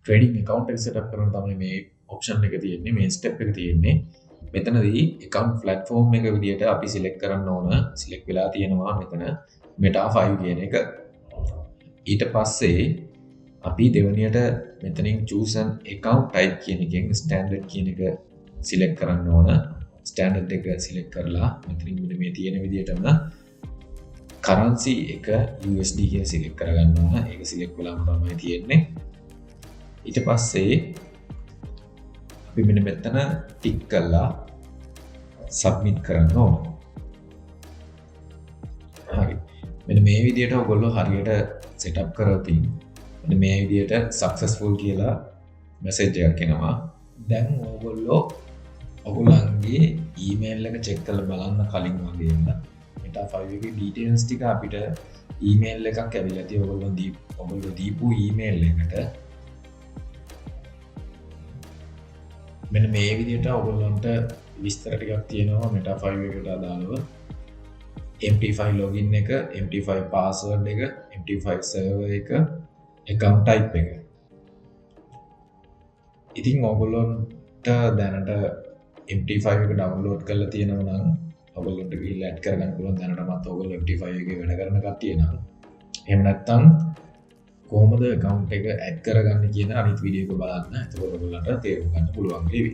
Trading account එක setup කරන තමයි මේ option එක තියෙන්නේ මේ step එක තියෙන්නේ මෙතනදී account platform එක විදියට අපි select කරන්න ඕන select වෙලා තියෙනවා මෙතන Meta 5 කියන එක ඊට පස්සේ අපි දෙවනියට මෙතනින් choose an account type කියන එකෙන් standard කියන එක select කරන්න ඕන standard එක select කරලා මෙතනින් මේ තියෙන විදියටම currency එක USD කියලා select කරගන්න ඕන ඒක select වෙලාම තමයි තියෙන්නේ ඊට පස්සේ අපි මෙන්න මෙතන ටික් කරලා සබ්මිට් කරන්න ඕන. හරි. මෙන්න මේ විදිහට ඔයගොල්ලෝ හරියට සෙටප් කරොතින් මෙන්න මේ විදිහට සක්සස්ෆුල් කියලා මැසේජ් එකක් එනවා. දැන් ඔයගොල්ලන්ගේ ඊමේල් එක චෙක් කරලා බලන්න කලින් වගේම Meta 5 එකේ ඩීටේල්ස් ටික අපිට ඊමේල් එකක් ඇවිල්ලා තියෙනවා ඔයගොල්ලෝ දීපු ඊමේල් එකට මෙන්න මේ විදිහට ඔයගොල්ලන්ට විස්තර ටිකක් තියෙනවා Meta 5 එකට අදාළව MT5 login එක MT5 password එක MT5 server එක account type එක ඉතින් ඔයගොල්ලන්ට දැනට MT5 එක download කරලා තියෙනවා නම් ඔයගොල්ලන්ට ගිහිල්ලා add කරගන්න පුළුවන් දැනටමත් ඔයගොල්ලෝ MT5 එකේ වැඩ කරන කට්ටිය නම් එහෙම නැත්නම් කොහොමද account එක add කරගන්නේ කියන අනිත් වීඩියෝ එක බලන්න එතකොට ඔයගොල්ලන්ට තේරුම් ගන්න පුළුවන් වෙවි